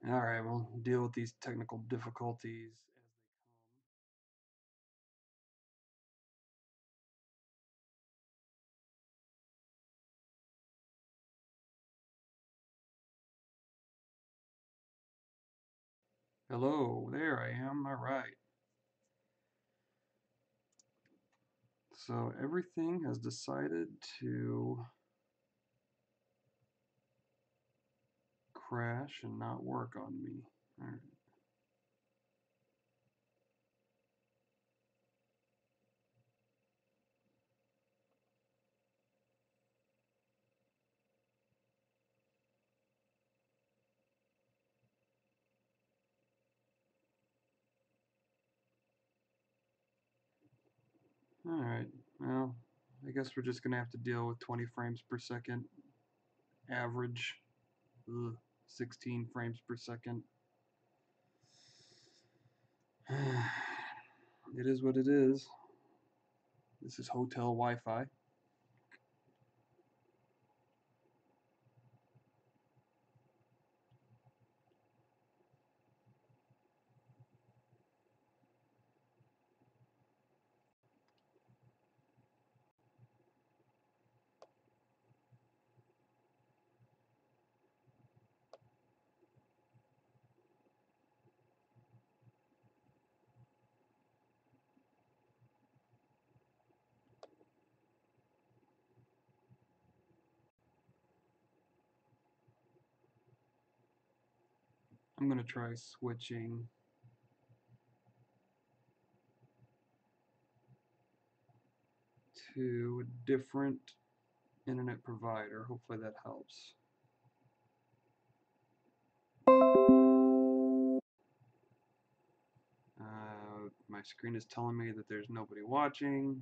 Alright, we'll deal with these technical difficulties as they come. Hello, there I am. Alright. So everything has decided to crash and not work on me. Alright. Alright, well, I guess we're just gonna have to deal with 20 frames per second average. Ugh, 16 frames per second. It is what it is. This is hotel Wi-Fi. I'm gonna try switching to a different internet provider. Hopefully that helps. My screen is telling me that there's nobody watching.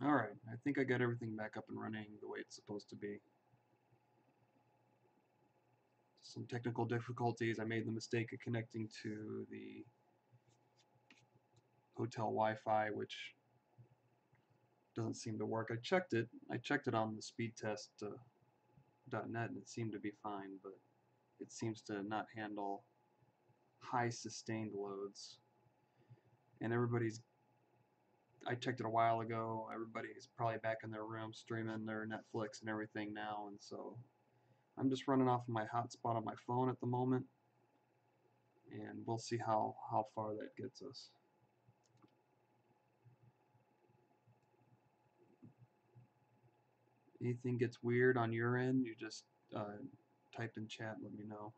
Alright, I think I got everything back up and running the way it's supposed to be. Some technical difficulties. I made the mistake of connecting to the hotel Wi-Fi, which doesn't seem to work. I checked it. I checked it on the speedtest.net and it seemed to be fine, but it seems to not handle high sustained loads. And I checked it a while ago, everybody's probably back in their room streaming their Netflix and everything now, and so I'm just running off of my hotspot on my phone at the moment, and we'll see how far that gets us. Anything gets weird on your end, you just type in chat, let me know.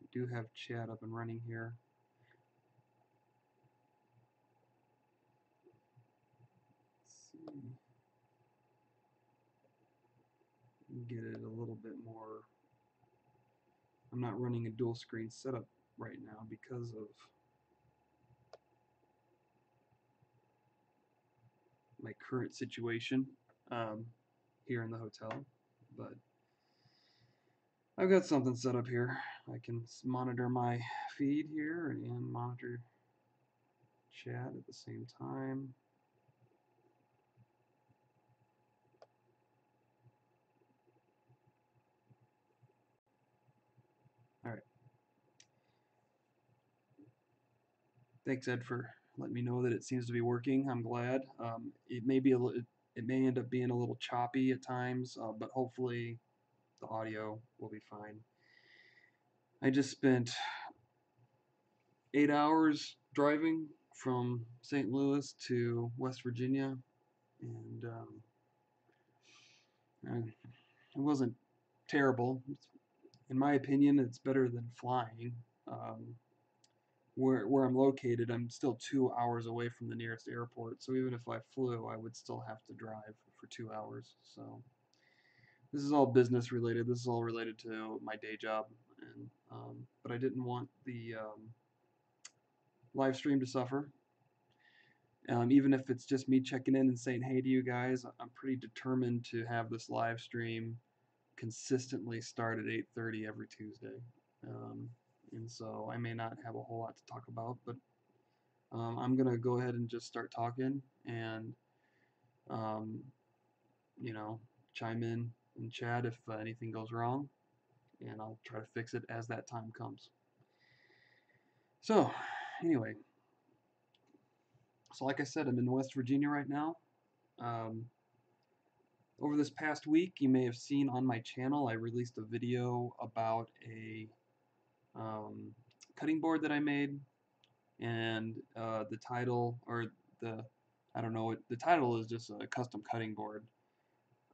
We do have chat up and running here. Let's see. Get it a little bit more. I'm not running a dual screen setup right now because of my current situation. um, here in the hotel, but I've got something set up here. I can monitor my feed here and monitor chat at the same time. All right. Thanks, Ed, for letting me know that it seems to be working. I'm glad. It may be it may end up being a little choppy at times, but hopefully the audio will be fine. I just spent 8 hours driving from St. Louis to West Virginia, and it wasn't terrible. In my opinion, it's better than flying. Um, where I'm located, I'm still 2 hours away from the nearest airport. So even if I flew, I would still have to drive for 2 hours. So this is all business related. This is all related to my day job, and but I didn't want the live stream to suffer. Even if it's just me checking in and saying hey to you guys, I'm pretty determined to have this live stream consistently start at 8:30 every Tuesday. Um, and so I may not have a whole lot to talk about, but I'm gonna go ahead and just start talking and um, you know, chime in chat if anything goes wrong, and I'll try to fix it as that time comes. So anyway, so like I said, I'm in West Virginia right now. Um, over this past week, you may have seen on my channel, I released a video about a cutting board that I made, and the title, or the, I don't know, the title is just a custom cutting board.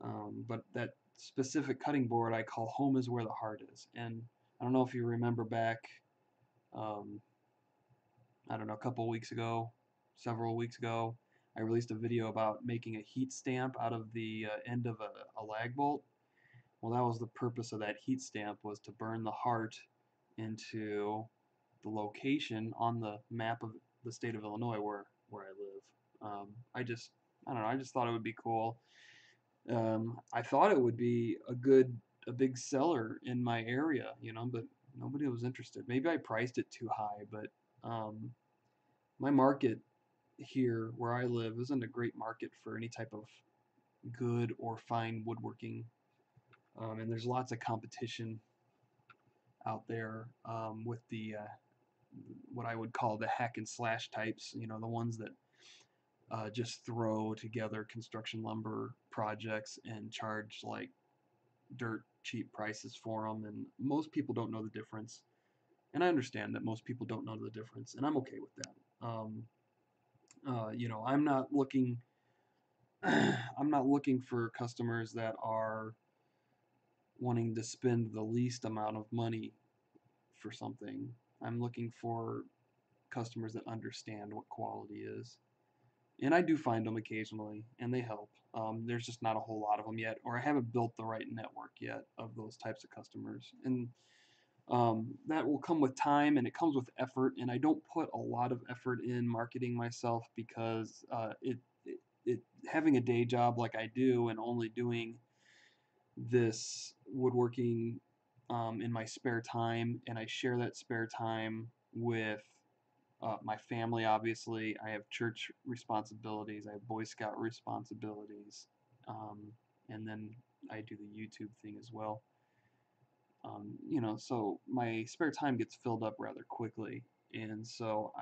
But that specific cutting board I call Home is Where the Heart Is. And I don't know if you remember back, um, I don't know, a couple weeks ago, several weeks ago, I released a video about making a heat stamp out of the end of a lag bolt. Well, that was the purpose of that heat stamp, was to burn the heart into the location on the map of the state of Illinois where I live. I don't know, I just thought it would be cool. I thought it would be a big seller in my area, you know, but nobody was interested. Maybe I priced it too high, but um, my market here where I live isn't a great market for any type of good or fine woodworking, and there's lots of competition out there with the what I would call the hack and slash types, you know, the ones that just throw together construction lumber projects and charge like dirt cheap prices for them, and most people don't know the difference. And I understand that most people don't know the difference, and I'm okay with that. You know, I'm not looking I'm not looking for customers that are wanting to spend the least amount of money for something. I'm looking for customers that understand what quality is. And I do find them occasionally, and they help. There's just not a whole lot of them yet, or I haven't built the right network yet of those types of customers. And that will come with time, and it comes with effort. And I don't put a lot of effort in marketing myself because it having a day job like I do and only doing this woodworking in my spare time, and I share that spare time with my family. Obviously, I have church responsibilities, I have Boy Scout responsibilities, um, and then I do the YouTube thing as well. You know, so my spare time gets filled up rather quickly, and so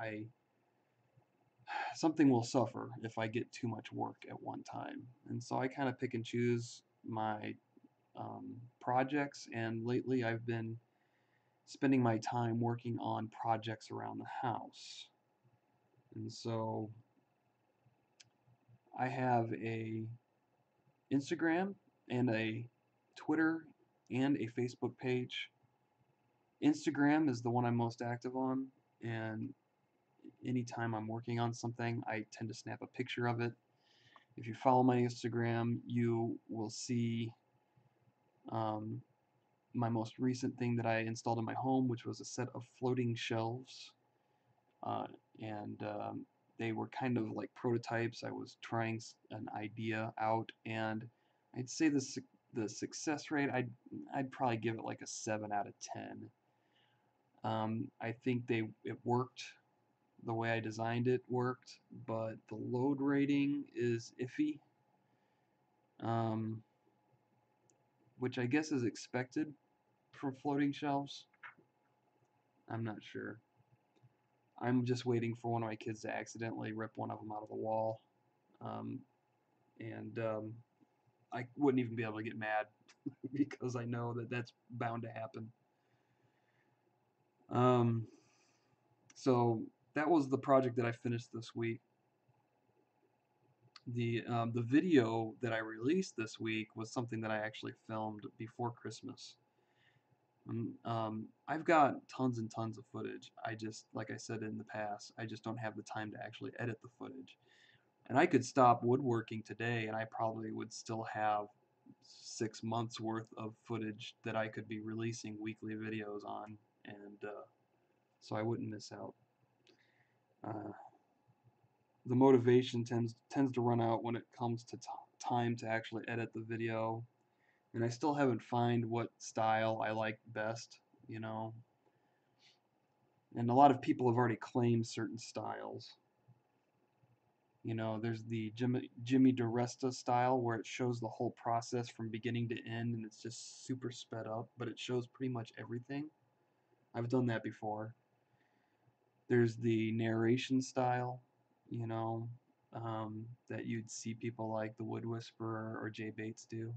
something will suffer if I get too much work at one time. And so I kind of pick and choose my projects, and lately I've been spending my time working on projects around the house. And so I have a Instagram and a Twitter and a Facebook page. Instagram is the one I'm most active on, and anytime I'm working on something, I tend to snap a picture of it. If you follow my Instagram, you will see um, my most recent thing that I installed in my home, which was a set of floating shelves. Uh, and they were kind of like prototypes. I was trying an idea out, and I'd say the success rate, I'd probably give it like a 7 out of 10. I think it worked the way I designed it worked, but the load rating is iffy, um, which I guess is expected for floating shelves. I'm not sure. I'm just waiting for one of my kids to accidentally rip one of them out of the wall, um, and I wouldn't even be able to get mad because I know that that's bound to happen. Um, so that was the project that I finished this week. The video that I released this week was something that I actually filmed before Christmas. I've got tons and tons of footage. I just, like I said in the past, I just don't have the time to actually edit the footage. And I could stop woodworking today and I probably would still have 6 months worth of footage that I could be releasing weekly videos on, and so I wouldn't miss out. Uh, the motivation tends to run out when it comes to time to actually edit the video, and I still haven't found what style I like best, you know. And a lot of people have already claimed certain styles. You know, there's the Jimmy DiResta style where it shows the whole process from beginning to end and it's just super sped up, but it shows pretty much everything. I've done that before. There's the narration style, you know, that you'd see people like the Wood Whisperer or Jay Bates do.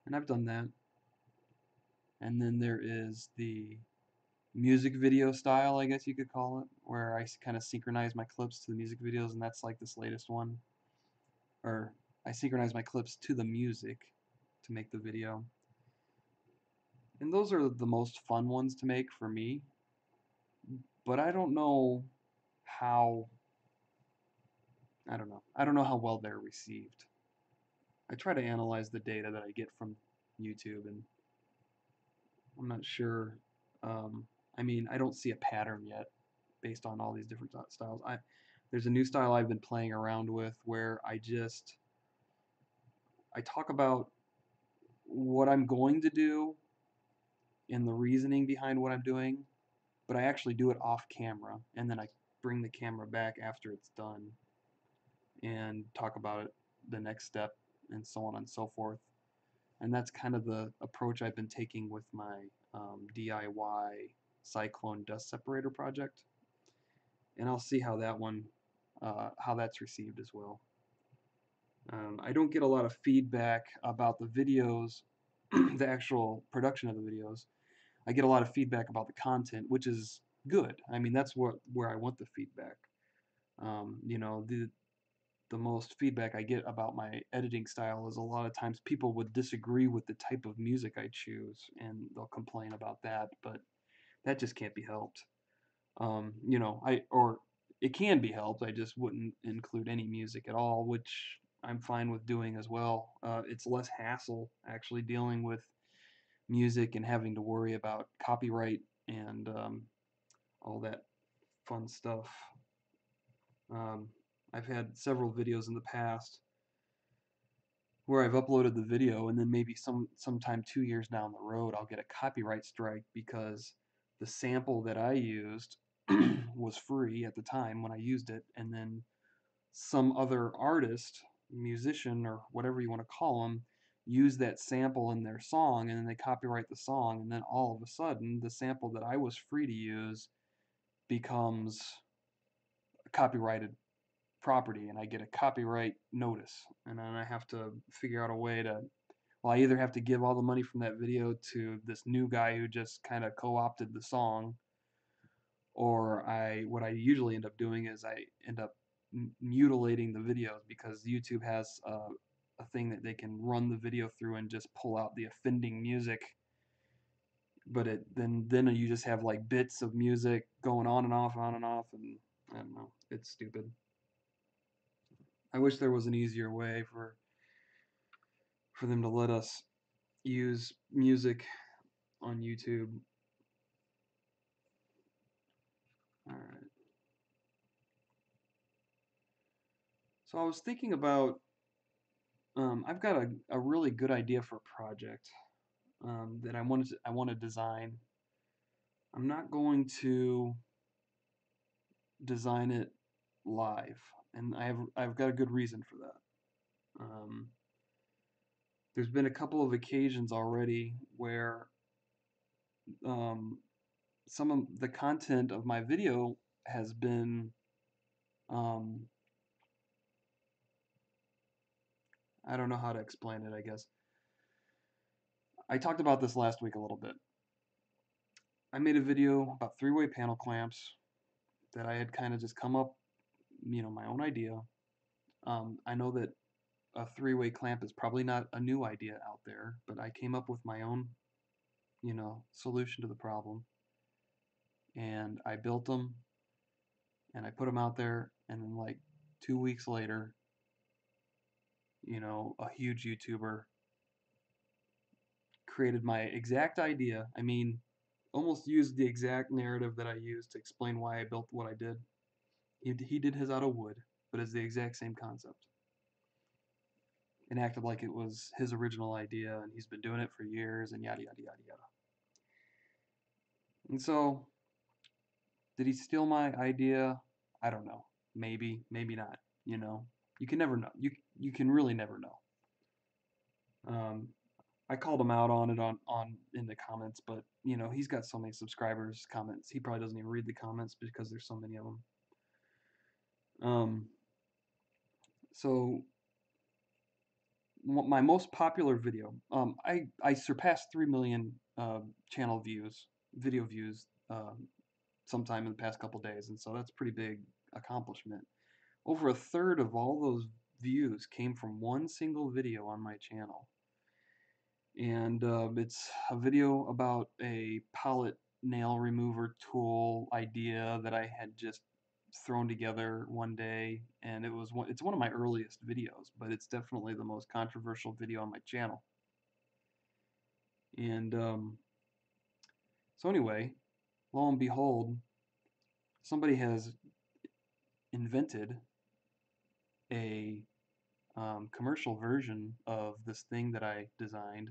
And I've done that. And then there is the music video style, I guess you could call it, where I kind of synchronize my clips to the music videos, and that's like this latest one. Or I synchronize my clips to the music to make the video. And those are the most fun ones to make for me, but I don't know how, I don't know how well they're received. I try to analyze the data that I get from YouTube, and I'm not sure. Um, I mean, I don't see a pattern yet based on all these different styles. There's a new style I've been playing around with where I talk about what I'm going to do and the reasoning behind what I'm doing, but I actually do it off camera, and then I bring the camera back after it's done and talk about it, the next step, and so on and so forth. And that's kind of the approach I've been taking with my DIY Cyclone dust separator project, and I'll see how how that's received as well. I don't get a lot of feedback about the videos, the actual production of the videos. I get a lot of feedback about the content, which is good. I mean, that's where I want the feedback. You know, the most feedback I get about my editing style is a lot of times people would disagree with the type of music I choose, and they'll complain about that, but that just can't be helped. You know, or it can be helped. I just wouldn't include any music at all, which I'm fine with doing as well. It's less hassle actually dealing with music and having to worry about copyright and all that fun stuff. Um, I've had several videos in the past where I've uploaded the video and then maybe sometime 2 years down the road I'll get a copyright strike because the sample that I used was free at the time when I used it, and then some other artist, musician, or whatever you want to call them, use that sample in their song, and then they copyright the song, and then all of a sudden the sample that I was free to use becomes copyrighted property, and I get a copyright notice, and then I have to figure out a way to, well, I either have to give all the money from that video to this new guy who just kind of co-opted the song, or what I usually end up doing is I end up mutilating the videos because YouTube has a thing that they can run the video through and just pull out the offending music, but then you just have like bits of music going on and off, and I don't know, it's stupid. I wish there was an easier way for them to let us use music on YouTube. All right. So I was thinking about, I've got a really good idea for a project that I want to design. I'm not going to design it live, and I've got a good reason for that. There's been a couple of occasions already where um, some of the content of my video has been um, I don't know how to explain it, I guess. I talked about this last week a little bit. I made a video about three-way panel clamps that I had kind of just come up, my own idea. I know that a three-way clamp is probably not a new idea out there, but I came up with my own, solution to the problem. And I built them and I put them out there, and then like 2 weeks later, a huge YouTuber created my exact idea. I mean, almost used the exact narrative that I used to explain why I built what I did. He did his out of wood, but it's the exact same concept. And acted like it was his original idea, and he's been doing it for years, and yada yada yada yada. And so, did he steal my idea? I don't know. Maybe, maybe not. You can never know. You can really never know. Um, I called him out on it on in the comments, but he's got so many subscribers, comments. He probably doesn't even read the comments because there's so many of them. So my most popular video, I surpassed 3 million channel views, video views, sometime in the past couple days, and so that's a pretty big accomplishment. Over a third of all those views came from one single video on my channel. And it's a video about a palette nail remover tool idea that I had just thrown together one day, and it's one of my earliest videos, but it's definitely the most controversial video on my channel. And so anyway, lo and behold, somebody has invented a commercial version of this thing that I designed,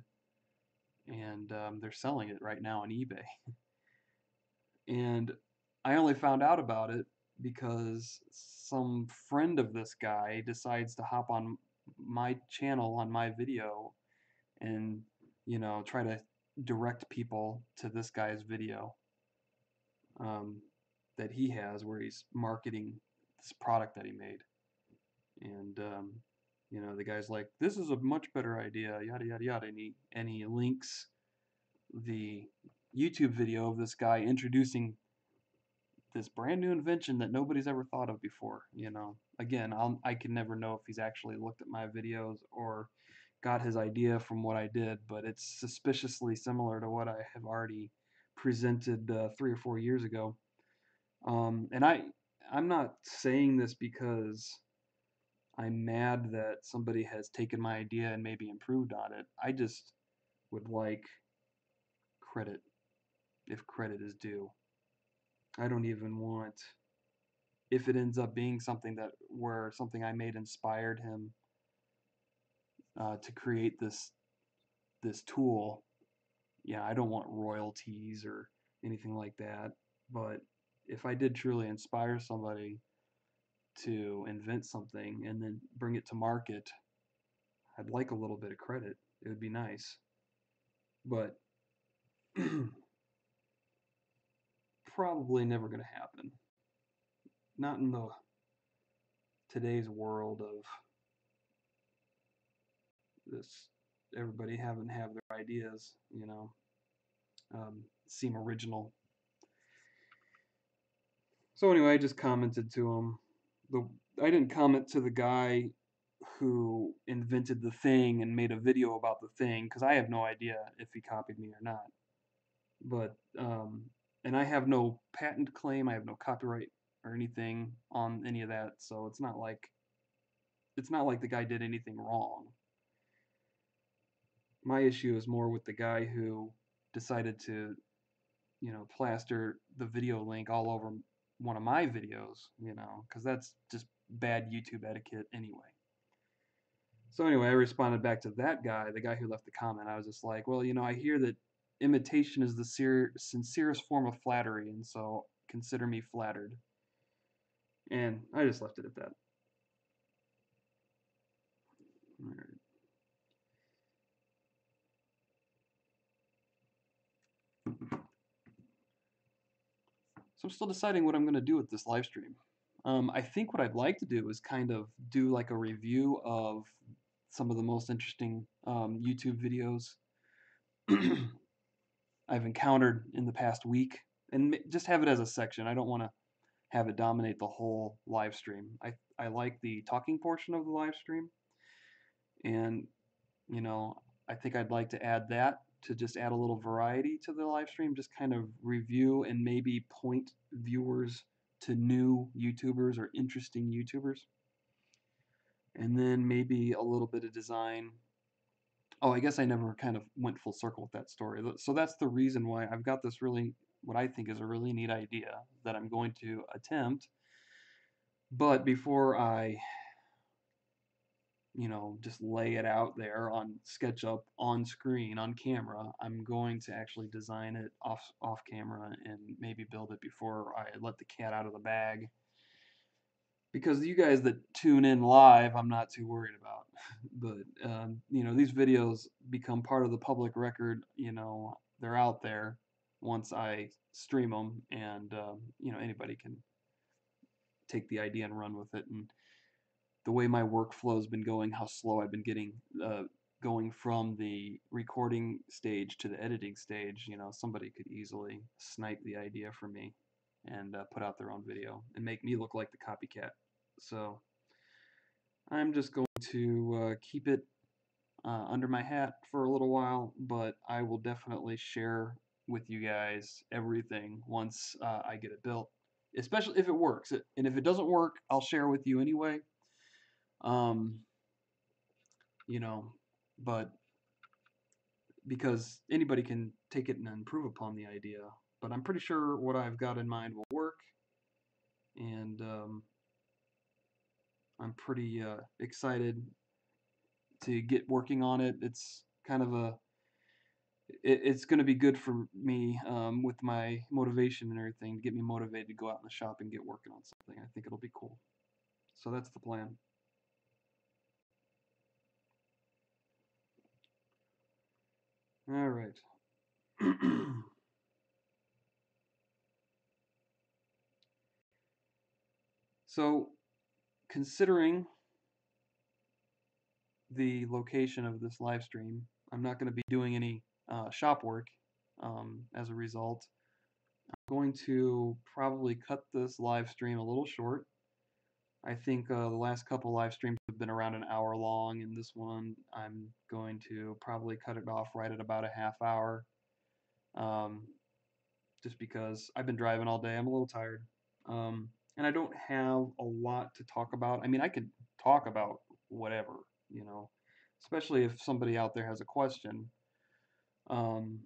and they're selling it right now on eBay. And I only found out about it because some friend of this guy decides to hop on my channel on my video and, try to direct people to this guy's video um, that he has where he's marketing this product that he made. And, the guy's like, this is a much better idea, yada, yada, yada. And he links the YouTube video of this guy introducing this brand new invention that nobody's ever thought of before. Again, I can never know if he's actually looked at my videos or got his idea from what I did, but it's suspiciously similar to what I have already presented 3 or 4 years ago. And I'm not saying this because I'm mad that somebody has taken my idea and maybe improved on it. I just would like credit if credit is due. I don't even want, if it ends up being something where something I made inspired him to create this tool. Yeah, I don't want royalties or anything like that. But if I did truly inspire somebody to invent something and then bring it to market, I'd like a little bit of credit. It would be nice. But probably never going to happen. Not in the today's world of this, everybody having to have their ideas, seem original. So anyway, I just commented to him. I didn't comment to the guy who invented the thing and made a video about the thing because I have no idea if he copied me or not. But and I have no patent claim, I have no copyright or anything on any of that, so it's not like the guy did anything wrong. My issue is more with the guy who decided to, plaster the video link all over one of my videos, because that's just bad YouTube etiquette anyway. So anyway, I responded back to that guy, the guy who left the comment. I was just like, well, I hear that imitation is the sincerest form of flattery, and so consider me flattered. And I just left it at that. All right. So I'm still deciding what I'm going to do with this live stream. I think what I'd like to do is kind of do like a review of some of the most interesting YouTube videos I've encountered in the past week, and just have it as a section. I don't want to have it dominate the whole live stream. I like the talking portion of the live stream, and you know, I think I'd like to add that to just add a little variety to the live stream, just kind of review and maybe point viewers to new YouTubers or interesting YouTubers. And then maybe a little bit of design. Oh, I guess I never kind of went full circle with that story. So that's the reason why I've got this really, what I think is a really neat idea that I'm going to attempt. But before I just lay it out there on SketchUp on screen on camera, I'm going to actually design it off camera and maybe build it before I let the cat out of the bag. Because you guys that tune in live, I'm not too worried about. But these videos become part of the public record. They're out there once I stream them, and anybody can take the idea and run with it. And the way my workflow's been going, how slow I've been getting going from the recording stage to the editing stage, somebody could easily snipe the idea from me and put out their own video and make me look like the copycat. So I'm just going to keep it under my hat for a little while, but I will definitely share with you guys everything once I get it built, especially if it works. And if it doesn't work, I'll share with you anyway. Um, but because anybody can take it and improve upon the idea. But I'm pretty sure what I've got in mind will work, and I'm pretty excited to get working on it. It's kind of it's going to be good for me with my motivation and everything, to get me motivated to go out in the shop and get working on something. I think it'll be cool. So that's the plan. All right. So, considering the location of this live stream, I'm not going to be doing any shop work as a result. I'm going to probably cut this live stream a little short. I think the last couple live streams have been around an hour long, and this one I'm going to probably cut it off right at about a half hour. Just because I've been driving all day, I'm a little tired. And I don't have a lot to talk about. I mean, I could talk about whatever, especially if somebody out there has a question. Um,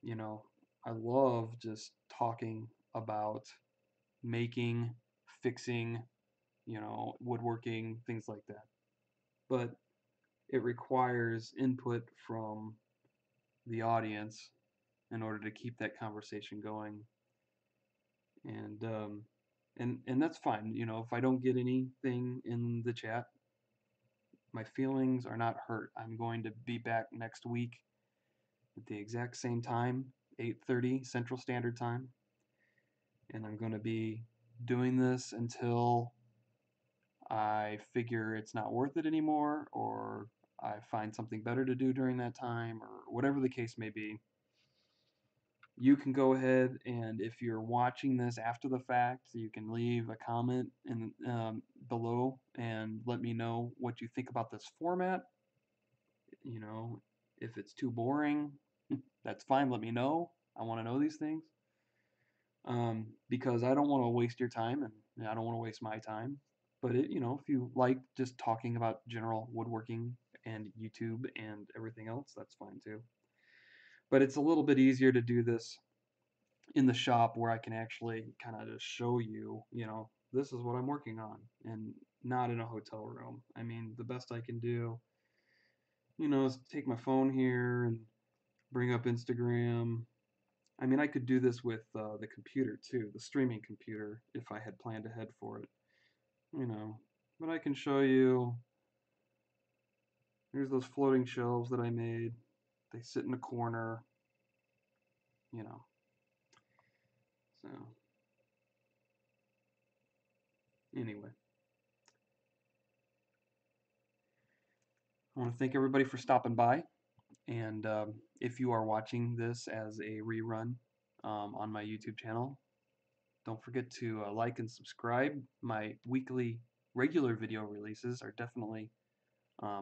you know, I love just talking about making, fixing, woodworking, things like that. But it requires input from the audience in order to keep that conversation going. And that's fine. If I don't get anything in the chat, my feelings are not hurt. I'm going to be back next week at the exact same time, 8:30 Central Standard Time, and I'm going to be doing this until I figure it's not worth it anymore, or I find something better to do during that time, or whatever the case may be. You can go ahead, and if you're watching this after the fact, you can leave a comment below and let me know what you think about this format. If it's too boring, that's fine. Let me know. I want to know these things, because I don't want to waste your time, and I don't want to waste my time. But if you like just talking about general woodworking and YouTube and everything else, that's fine too. But it's a little bit easier to do this in the shop, where I can actually kind of just show you, this is what I'm working on, and not in a hotel room. I mean, the best I can do, is take my phone here and bring up Instagram. I mean, I could do this with the computer too, the streaming computer, if I had planned ahead for it, you know. But I can show you, here's those floating shelves that I made. They sit in a corner, you know. So, anyway, I want to thank everybody for stopping by. And if you are watching this as a rerun on my YouTube channel, don't forget to like and subscribe. My weekly regular video releases are definitely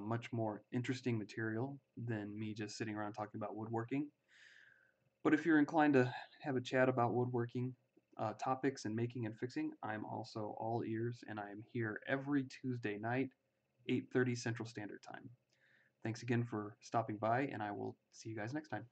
much more interesting material than me just sitting around talking about woodworking. But if you're inclined to have a chat about woodworking topics and making and fixing, I'm also all ears, and I'm here every Tuesday night, 8:30 Central Standard Time. Thanks again for stopping by, and I will see you guys next time.